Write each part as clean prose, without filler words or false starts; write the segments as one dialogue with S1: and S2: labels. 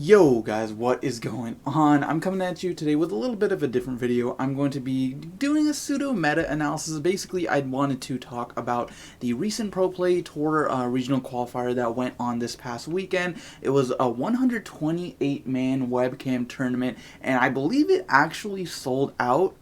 S1: Yo guys, what is going on? I'm coming at you today with a little bit of a different video. I'm going to be doing a pseudo meta analysis. Basically, I wanted to talk about the recent Pro Play Tour regional qualifier that went on this past weekend. It was a 128-man webcam tournament, and I believe it actually sold out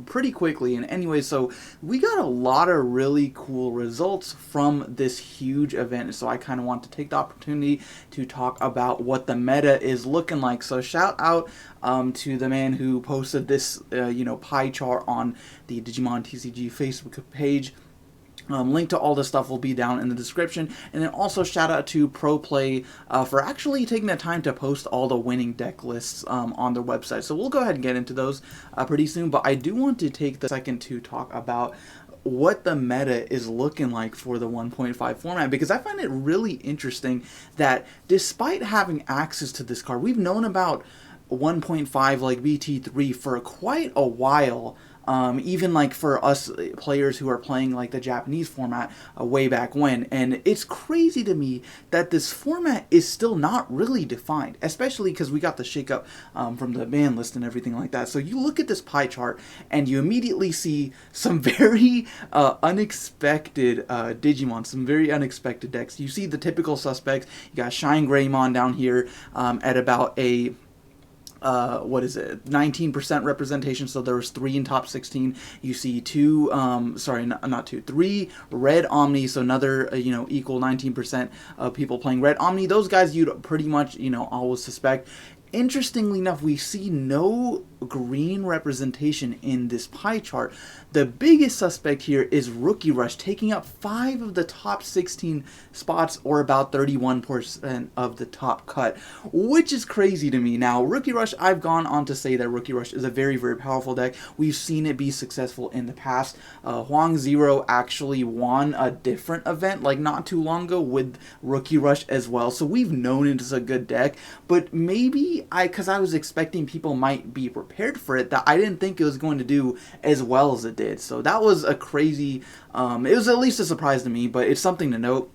S1: pretty quickly. And anyway, so we got a lot of really cool results from this huge event. So I kind of want to take the opportunity to talk about what the meta is looking like. So shout out to the man who posted this pie chart on the Digimon TCG Facebook page. Link to all this stuff will be down in the description. And then also shout out to ProPlay for actually taking the time to post all the winning deck lists on their website. So we'll go ahead and get into those pretty soon. But I do want to take the second to talk about what the meta is looking like for the 1.5 format, because I find it really interesting that despite having access to this card, we've known about 1.5 like BT3 for quite a while. Even like for us players who are playing like the Japanese format way back when. And it's crazy to me that this format is still not really defined, especially because we got the shakeup from the ban list and everything like that. So you look at this pie chart and you immediately see some very unexpected Digimon, some very unexpected decks. You see the typical suspects. You got Shine Greymon down here at about a 19% representation, so there was 3 in top 16. You see 3 red Omni, so another equal 19% of people playing red Omni. Those guys you'd pretty much always suspect. Interestingly enough, we see no green representation in this pie chart. The biggest suspect here is Rookie Rush, taking up 5 of the top 16 spots, or about 31% of the top cut, which is crazy to me. Now, Rookie Rush, I've gone on to say that Rookie Rush is a very, very powerful deck. We've seen it be successful in the past. Huang Zero actually won a different event like not too long ago with Rookie Rush as well, so we've known it is a good deck, but maybe because I was expecting people might be prepared for it, that I didn't think it was going to do as well as it did. So that was a crazy, it was at least a surprise to me, but it's something to note.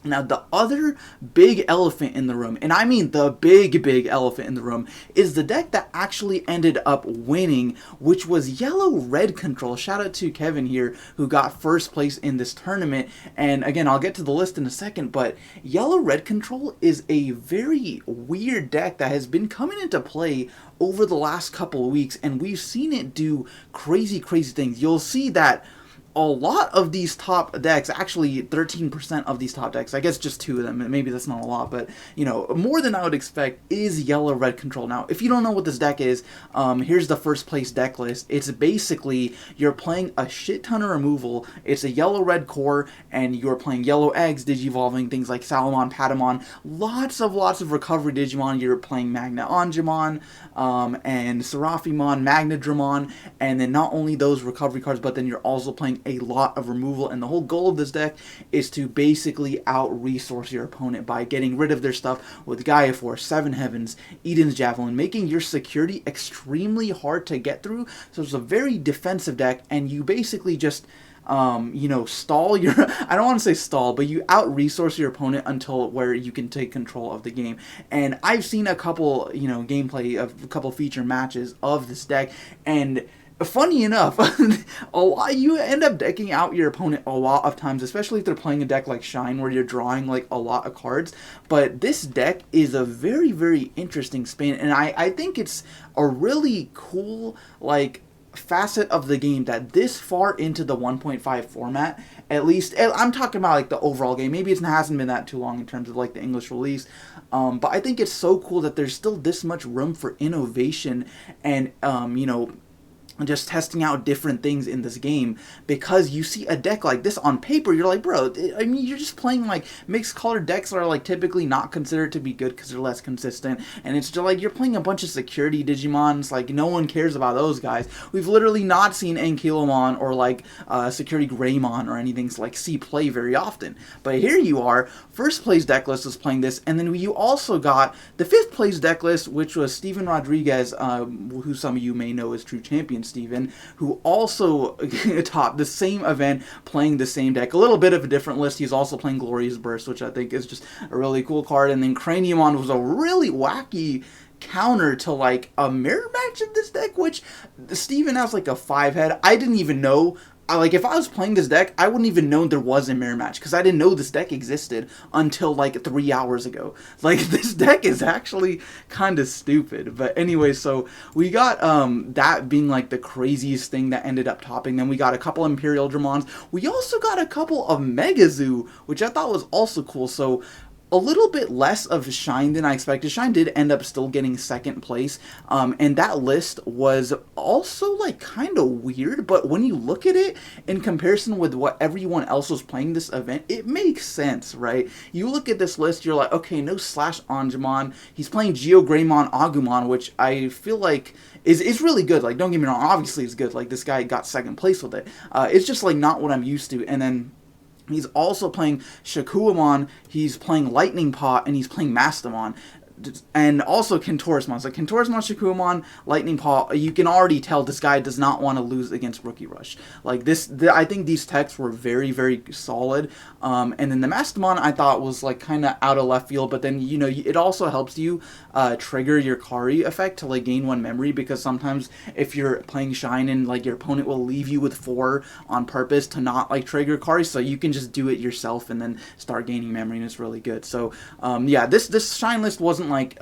S1: Now, the other big elephant in the room, and I mean the big elephant in the room, is the deck that actually ended up winning, which was Yellow-Red Control. Shout out to Kevin here, who got first place in this tournament. And again, I'll get to the list in a second, but Yellow-Red Control is a very weird deck that has been coming into play over the last couple of weeks, and we've seen it do crazy things. You'll see that a lot of these top decks, actually 13% of these top decks, I guess just 2 of them, maybe that's not a lot, but more than I would expect, is Yellow-Red Control. Now, if you don't know what this deck is, here's the first place deck list. It's basically, you're playing a shit ton of removal, it's a yellow-red core, and you're playing yellow eggs, digivolving things like Salamon, Patamon, lots of recovery Digimon. You're playing Magna Angemon, and Seraphimon, Magnadramon, and then not only those recovery cards, but then you're also playing a lot of removal. And the whole goal of this deck is to basically out-resource your opponent by getting rid of their stuff with Gaia Force, Seven Heavens, Eden's Javelin, making your security extremely hard to get through. So it's a very defensive deck, and you basically just stall your, I don't want to say stall, but you out-resource your opponent until where you can take control of the game. And I've seen a couple, gameplay of a couple feature matches of this deck, and funny enough, you end up decking out your opponent a lot of times, especially if they're playing a deck like Shine where you're drawing like a lot of cards. But this deck is a very interesting spin, and I think it's a really cool facet of the game that this far into the 1.5 format, at least I'm talking about like the overall game, maybe it hasn't been that too long in terms of like the English release, but I think it's so cool that there's still this much room for innovation and just testing out different things in this game, because you see a deck like this on paper, you're like, bro, I mean, you're just playing like mixed color decks that are like typically not considered to be good because they're less consistent, and it's just like you're playing a bunch of security Digimons, like no one cares about those guys. We've literally not seen Ankylomon or like Security Greymon or anything like see play very often, but here you are, first place deck list is playing this, and then you also got the 5th place deck list, which was Steven Rodriguez, who some of you may know as True Champions. Steven, who also topped the same event playing the same deck. A little bit of a different list. He's also playing Glorious Burst, which I think is just a really cool card. And then Craniumon was a really wacky counter to like a mirror match in this deck, which Steven has like a 5-head. I didn't even know. Like, if I was playing this deck, I wouldn't even know there was a mirror match, because I didn't know this deck existed until, like, 3 hours ago. Like, this deck is actually kind of stupid. But anyway, so we got that being, like, the craziest thing that ended up topping. Then we got a couple Imperial Dramons. We also got a couple of Megazoo, which I thought was also cool. So a little bit less of Shine than I expected. Shine did end up still getting second place, and that list was also like kind of weird, but when you look at it in comparison with what everyone else was playing this event, it makes sense, right? You look at this list, you're like, okay, no Slash Angemon, he's playing Geogreymon Agumon, which I feel like is really good. Like, don't get me wrong, obviously it's good, like this guy got second place with it. It's just like not what I'm used to. And then he's also playing Shakuamon, he's playing Lightning Paw, and he's playing Mastamon. And also Kentaurismon. So Kentaurismon, Shakuamon, Lightning Paw, you can already tell this guy does not want to lose against Rookie Rush. Like this, I think these techs were very, very solid. And then the Mastamon I thought was like kind of out of left field, but then, you know, it also helps you trigger your Kari effect to like gain 1 memory, because sometimes if you're playing Shine and like your opponent will leave you with 4 on purpose to not like trigger Kari, so you can just do it yourself and then start gaining memory, and it's really good. So yeah, this Shine list wasn't like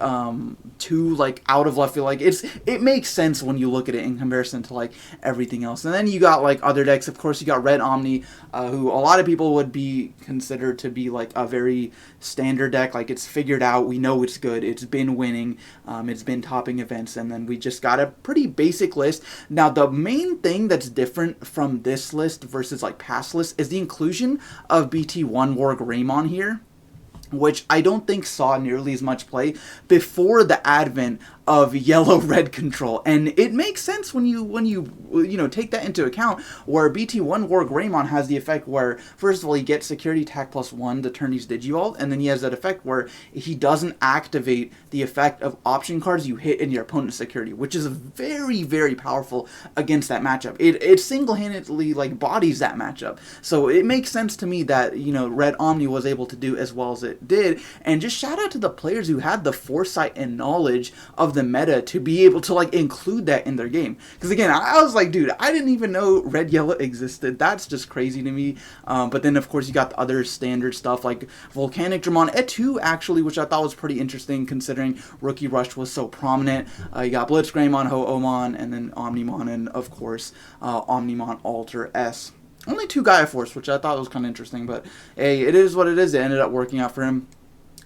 S1: too like out of left field. Like it makes sense when you look at it in comparison to like everything else. And then you got like other decks. Of course, you got Red Omni, who a lot of people would be considered to be like a very standard deck. Like, it's figured out, we know it's good, it's been winning, it's been topping events. And then we just got a pretty basic list. Now, the main thing that's different from this list versus like past lists is the inclusion of BT1 War Greymon here, which I don't think saw nearly as much play before the advent of yellow-red control. And it makes sense when you take that into account, where BT1 War Greymon has the effect where, first of all, he gets security attack +1 to turn his Digivolve, and then he has that effect where he doesn't activate the effect of option cards you hit in your opponent's security, which is very, very powerful against that matchup. It single-handedly like bodies that matchup. So it makes sense to me that, you know, Red Omni was able to do as well as it did. And just shout out to the players who had the foresight and knowledge of the meta to be able to like include that in their game. Because again, I was like, dude, I didn't even know Red Yellow existed. That's just crazy to me. But then of course you got the other standard stuff like Volcanic Dramon Et2 actually, which I thought was pretty interesting considering Rookie Rush was so prominent. You got Blitz Greymon, Ho-Omon, and then Omnimon, and of course Omnimon Alter S. Only 2 Gaia Force, which I thought was kind of interesting, but hey, it is what it is. It ended up working out for him.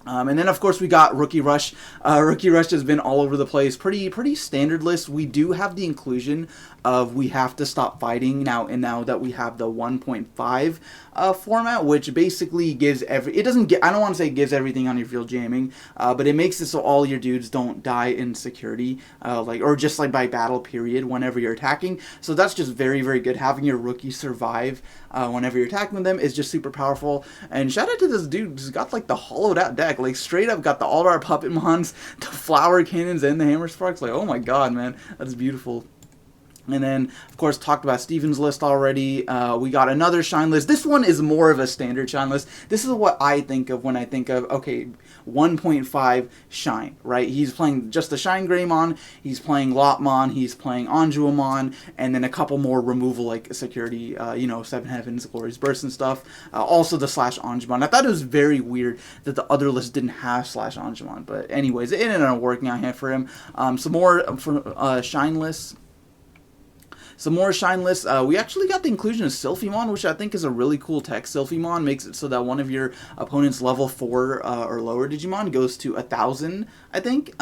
S1: And then, of course, we got Rookie Rush. Rookie Rush has been all over the place. Pretty standard list. We do have the inclusion of We Have to Stop Fighting now, and now that we have the 1.5 format, which basically gives it doesn't get, I don't want to say it gives everything on your field jamming, but it makes it so all your dudes don't die in security, or just like by battle period whenever you're attacking. So that's just very, very good. Having your rookie survive whenever you're attacking them is just super powerful. And shout out to this dude who's got like the hollowed out deck. Like, straight up got the All-Star Puppet Mons, the Flower Cannons, and the Hammer Sparks. Like, oh my god, man. That's beautiful. And then, of course, talked about Steven's list already. We got another Shine list. This one is more of a standard Shine list. This is what I think of when I think of, okay, 1.5 Shine, right? He's playing just the Shine Greymon, he's playing Lotmon, he's playing Anjuamon, and then a couple more removal, like security, Seven Heavens, Glorious Burst and stuff. Also the Slash Anjumon. I thought it was very weird that the other list didn't have Slash Anjumon, but anyways, it ended up working out here for him. Some more Shine lists. Some more Shine lists. We actually got the inclusion of Sylphimon, which I think is a really cool tech. Sylphimon makes it so that one of your opponent's level 4 or lower Digimon goes to 1,000, I think,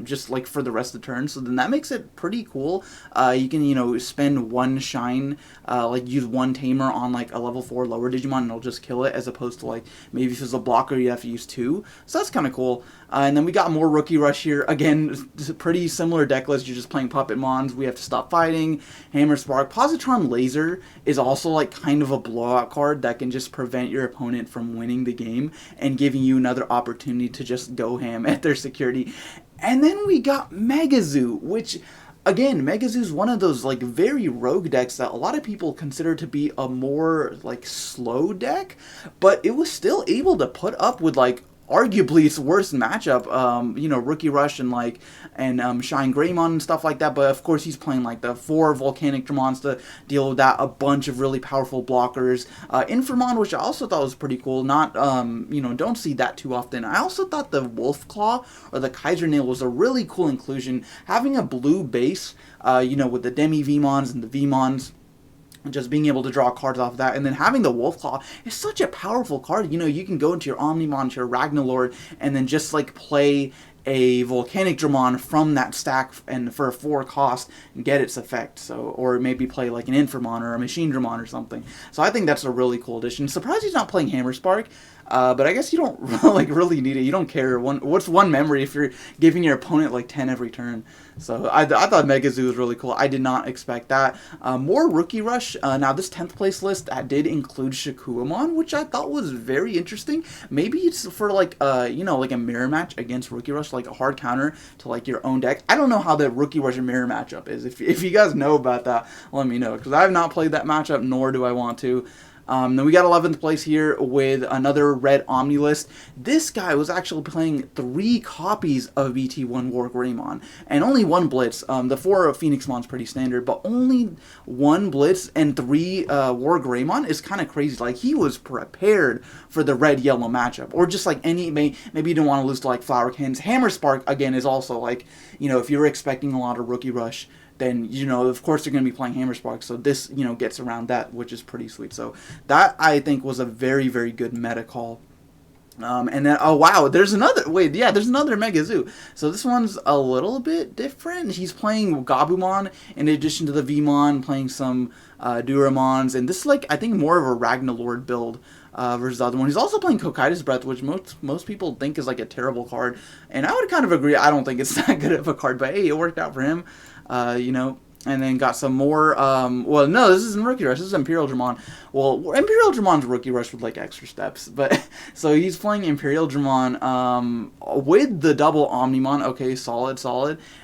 S1: just like for the rest of the turn. So then that makes it pretty cool. You can, spend 1 Shine, like use 1 Tamer on like a level 4 lower Digimon and it'll just kill it, as opposed to like maybe if it's a blocker you have to use 2. So that's kind of cool. And then we got more Rookie Rush here. Again, pretty similar deck list. You're just playing Puppet Mons. We Have to Stop Fighting. Hammer Spark. Positron Laser is also like kind of a blowout card that can just prevent your opponent from winning the game and giving you another opportunity to just go ham at their security. And then we got Megazoo, which, again, Megazoo's one of those like very rogue decks that a lot of people consider to be a more like slow deck, but it was still able to put up with like arguably its worst matchup, Rookie Rush and Shine Greymon and stuff like that. But of course, he's playing like the 4 Volcanic Dramons to deal with that, a bunch of really powerful blockers. Inframon, which I also thought was pretty cool. Not, don't see that too often. I also thought the Wolf Claw or the Kaiser Nail was a really cool inclusion. Having a blue base, with the Demi Vmons and the Vmons, just being able to draw cards off of that, and then having the Wolf Claw is such a powerful card. You can go into your Omnimon, to your Ragnalord, and then just like play a Volcanic Dramon from that stack and for a 4 cost and get its effect. So, or maybe play like an Inframon or a Machine Dramon or something. So I think that's a really cool addition. Surprised he's not playing Hammer Spark. But I guess you don't really need it. You don't care. What's one memory if you're giving your opponent like 10 every turn? So I thought Megazoo was really cool. I did not expect that. More Rookie Rush. Now this 10th place list did include Shakuamon, which I thought was very interesting. Maybe it's for like a mirror match against Rookie Rush, like a hard counter to like your own deck. I don't know how the Rookie Rush mirror matchup is. If you guys know about that, let me know, because I have not played that matchup, nor do I want to. Then we got 11th place here with another red Omni list. This guy was actually playing 3 copies of BT1 War Greymon and only 1 Blitz. The 4 Phoenix Mon's pretty standard, but only 1 Blitz and 3 War Greymon is kind of crazy. Like, he was prepared for the red-yellow matchup, or just like maybe you didn't want to lose to like Flower Cannons. Hammer Spark, again, is also like, if you're expecting a lot of Rookie Rush, then, of course they're going to be playing Hammer Spark, so this, gets around that, which is pretty sweet. So that, I think, was a very, very good meta call. And then, oh wow, there's another Megazoo. So this one's a little bit different. He's playing Gabumon in addition to the Vmon, playing some Duramons, and this is like, I think, more of a Ragnalord build versus the other one. He's also playing Kokaida's Breath, which most people think is like a terrible card, and I would kind of agree. I don't think it's that good of a card, but hey, it worked out for him. And then got some more, well, no, this isn't Rookie Rush, this is Imperial Dramon. Well, Imperial Dramon's Rookie Rush with, like, extra steps, but, so he's playing Imperial Dramon, with the double Omnimon, okay, solid,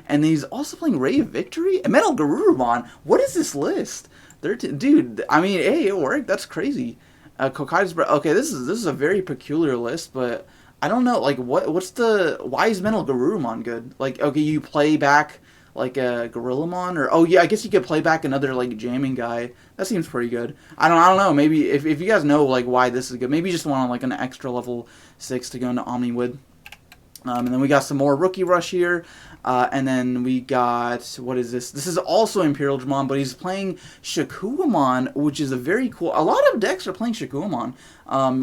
S1: and then he's also playing Ray of Victory, and Metal Garurumon. What is this list? Dude, I mean, hey, it worked, that's crazy. Kokaida's Breath, okay, this is a very peculiar list, but I don't know, like, why is Metal Garurumon good? Like, okay, you play back like a Gorillamon, or oh yeah, I guess you could play back another like jamming guy. That seems pretty good. I don't know. Maybe if you guys know like why this is good, maybe you just want like an extra level 6 to go into Omni with. And then we got some more Rookie Rush here. And then we got, what is this? This is also Imperial Dramon, but he's playing Shakuamon, which is a very cool. A lot of decks are playing Shakuamon.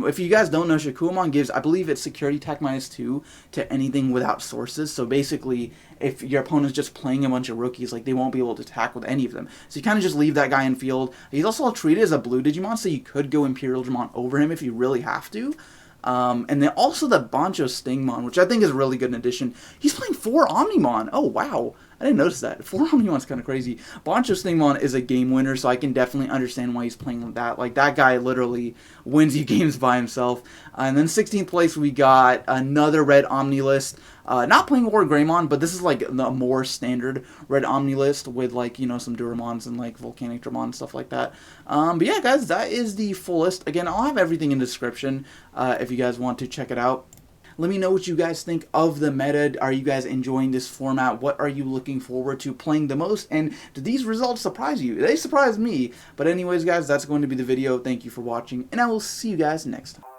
S1: If you guys don't know, Shakuamon gives, I believe it's Security Tech -2 to anything without sources. So basically, if your opponent's just playing a bunch of rookies, like they won't be able to attack with any of them. So you kind of just leave that guy in field. He's also treated as a blue Digimon, so you could go Imperial Dramon over him if you really have to. And then also the Bancho Stingmon, which I think is a really good addition. He's playing 4 Omnimon. Oh, wow. I didn't notice that. 4 Omnimon's kind of crazy. Bancho Stingmon is a game winner, so I can definitely understand why he's playing like that. Like, that guy literally wins you games by himself. And then 16th place, we got another red Omni list. Not playing War Greymon, but this is like the more standard red Omni list with like, some Duramons and like Volcanic Dramon and stuff like that. But yeah, guys, that is the full list. Again, I'll have everything in the description if you guys want to check it out. Let me know what you guys think of the meta. Are you guys enjoying this format? What are you looking forward to playing the most? And do these results surprise you? They surprised me. But anyways, guys, that's going to be the video. Thank you for watching, and I will see you guys next time.